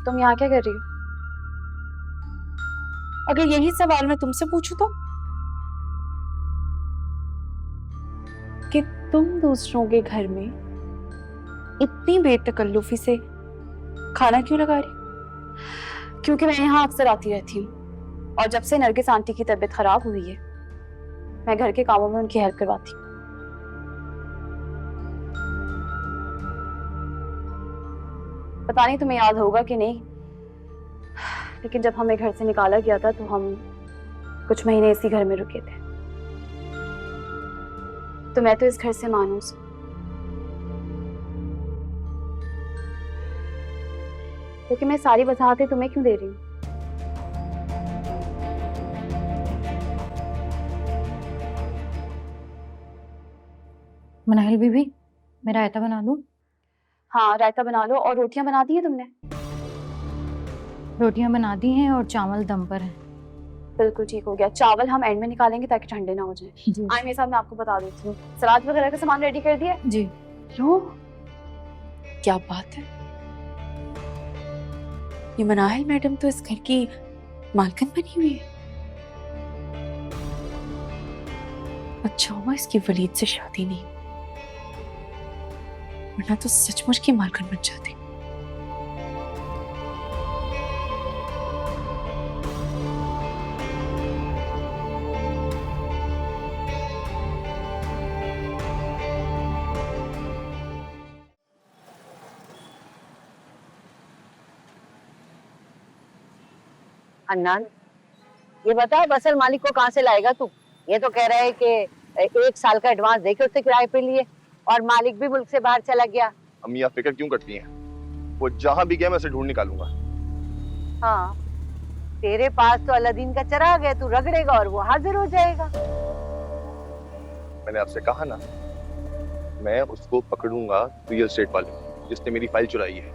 तुम यहाँ क्या कर रही हो? अगर यही सवाल मैं तुमसे पूछूं तो कि तुम दूसरों के घर में इतनी बेतकल्लुफी से खाना क्यों लगा रही? क्योंकि मैं यहाँ अक्सर आती रहती हूँ और जब से नरगिस आंटी की तबीयत खराब हुई है मैं घर के कामों में उनकी हेल्प करवाती हूँ। पता नहीं तुम्हें याद होगा कि नहीं, लेकिन जब हमें घर से निकाला गया था तो हम कुछ महीने इसी घर में रुके थे। तो मैं तो इस घर से मानूस हूँ, लेकिन मैं सारी वजाहतें तुम्हें क्यों दे रही हूँ? मनाहिल बीबी, मैं रायता बना दूं? हाँ, रायता बना लो। और रोटियां बना दी हैं तुमने? रोटियां बना दी हैं और चावल दम पर है। बिल्कुल ठीक हो गया। चावल हम एंड में निकालेंगे ताकि ठंडे ना हो जाए। जी आए मेरे साथ, मैं आपको बता देती हूँ। सलाद वगैरह का सामान रेडी कर दिया? जी। लो, क्या बात है, ये मनाहिल मैडम तो इस घर की मालकिन बनी हुई है। अच्छा हुआ इसकी वलीद से शादी नहीं, वरना तो सचमुच की मालकिन बन जाती। अन्नान, ये बता बसल मालिक को कहाँ से लाएगा तू? ये तो कह रहा है कि 1 साल का एडवांस देके उससे किराए पे लिए और मालिक भी मुल्क से बाहर चला गया। अम्मी आप फिक्र क्यों करती हैं? वो जहां भी गया मैं उसे ढूंढ निकालूंगा। हाँ, तेरे पास तो अलादीन का चराग है, तू रगड़ेगा और वो हाजिर हो जाएगा। मैंने आपसे कहा ना, मैं उसको पकड़ूंगा रियल एस्टेट वाले जिसने मेरी फाइल चुराई है।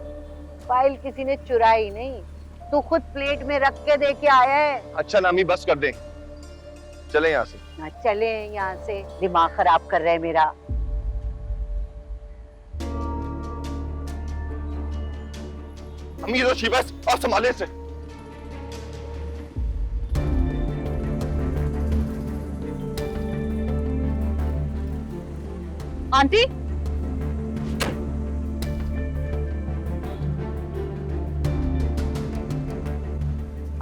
फाइल किसी ने चुराई नहीं, तू खुद प्लेट में रख के दे के आया है। अच्छा नामी, बस कर दें, चले यहाँ से। ना चले यहाँ से, दिमाग खराब कर रहा है मेरा। अम्मी ये तो शिवा है, और संभाले से। आंटी,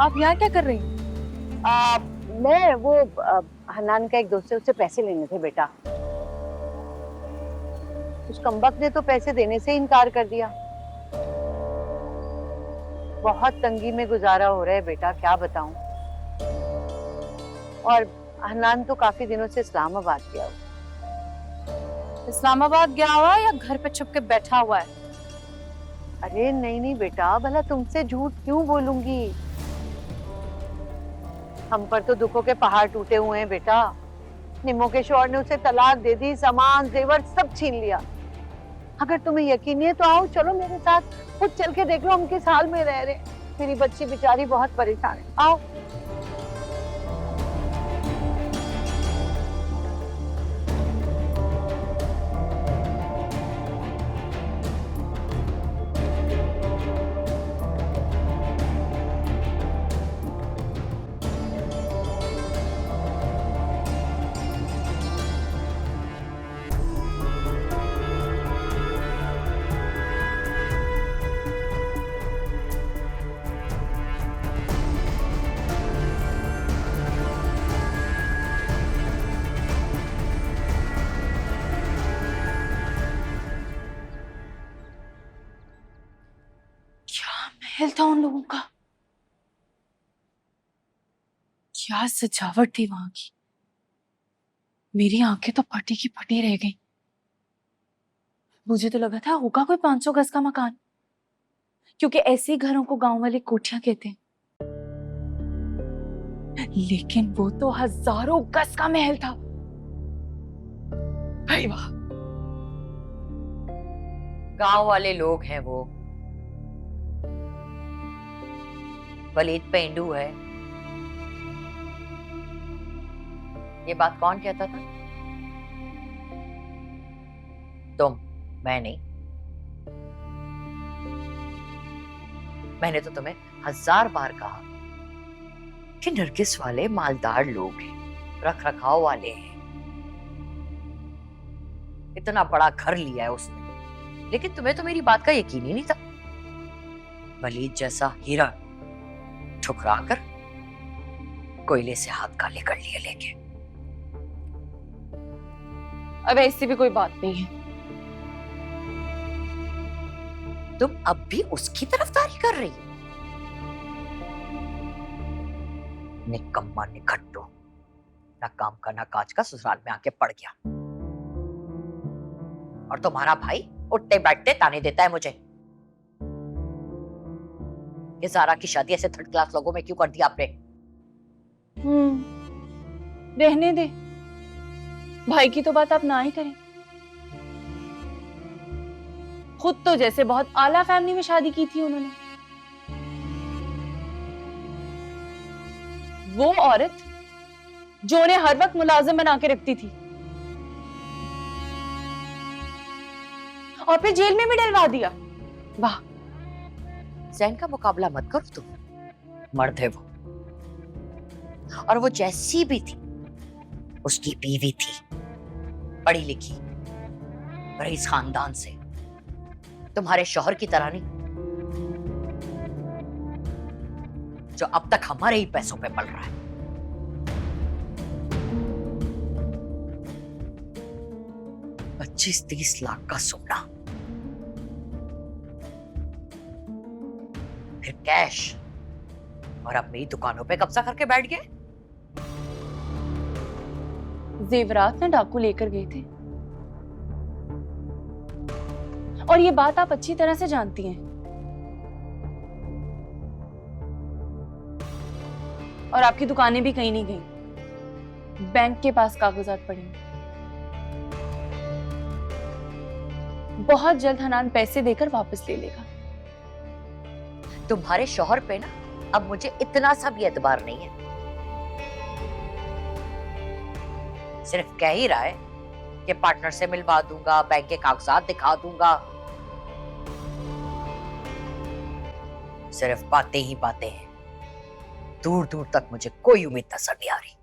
आप यहाँ क्या कर रही हैं? मैं वो हन्नान का एक दोस्त है, उससे पैसे लेने थे बेटा। उस कमबख्त ने तो पैसे देने से इनकार कर दिया। बहुत तंगी में गुजारा हो रहा है बेटा, क्या बताऊं। और हन्नान तो काफी दिनों से इस्लामाबाद गया हुआ। इस्लामाबाद गया हुआ है या घर पे छुप के बैठा हुआ है? अरे नहीं नहीं बेटा, भला तुमसे झूठ क्यों बोलूंगी। हम पर तो दुखों के पहाड़ टूटे हुए हैं बेटा। निम्मो के शौहर ने उसे तलाक दे दी, सामान जेवर सब छीन लिया। अगर तुम्हें यकीन नहीं है तो आओ चलो मेरे साथ, खुद चल के देख लो हम किस हाल में रह रहे। मेरी बच्ची बेचारी बहुत परेशान है, आओ। क्या महल था उन लोगों का, क्या सजावट थी वहां की। मेरी आंखें तो फटी की फटी रह गई। मुझे तो लगा था होगा कोई 500 गज का मकान, क्योंकि ऐसे घरों को गांव वाले कोठियां कहते हैं, लेकिन वो तो हजारों गज का महल था। भाई वाह, गांव वाले लोग हैं वो। वलीद पेंडू है। ये बात कौन कहता था? तुम, मैं नहीं। मैंने तो तुम्हें 1000 बार कहा कि नरगिस वाले मालदार लोग हैं, रख रखाव वाले हैं। इतना बड़ा घर लिया है उसने, लेकिन तुम्हें तो मेरी बात का यकीन ही नहीं था। वलीद जैसा हीरा ठुकरा कर कोयले से हाथ काले कर लिए लेके। अब ऐसी भी कोई बात नहीं है। तुम अब भी उसकी तरफदारी कर रही हो? निकम्मा निखट्टू, ना काम का ना काज का, ससुराल में आके पड़ गया। और तुम्हारा भाई उठते बैठते ताने देता है मुझे कि ज़ारा की शादी ऐसे थर्ड क्लास लोगों में क्यों कर दी आपने। रहने दे, भाई की तो बात आप ना ही करें। खुद तो जैसे बहुत आला फैमिली में शादी की थी उन्होंने। वो औरत जो उन्हें हर वक्त मुलाजिम बना के रखती थी और फिर जेल में भी डलवा दिया। वाह, जैन का मुकाबला मत करो तुम, मर्द है वो। और वो जैसी भी थी, उसकी बीवी थी, पढ़ी लिखी, रईस खानदान से, तुम्हारे शौहर की तरह नहीं जो अब तक हमारे ही पैसों पे पल रहा है। $25-30 लाख का सोना, फिर कैश, और अब मेरी दुकानों पे कब्जा करके बैठ गए। जेवरात में डाकू लेकर गए थे और ये बात आप अच्छी तरह से जानती हैं। और आपकी दुकानें भी कहीं नहीं गई, बैंक के पास कागजात पड़े हैं। बहुत जल्द हनान पैसे देकर वापस ले लेगा। तुम्हारे शौहर पे ना अब मुझे इतना सा भी एतबार नहीं है। सिर्फ कह ही रहा है कि पार्टनर से मिलवा दूंगा, बैंक के कागजात दिखा दूंगा। सिर्फ बातें ही बातें हैं, दूर दूर तक मुझे कोई उम्मीद नजर नहीं आ रही।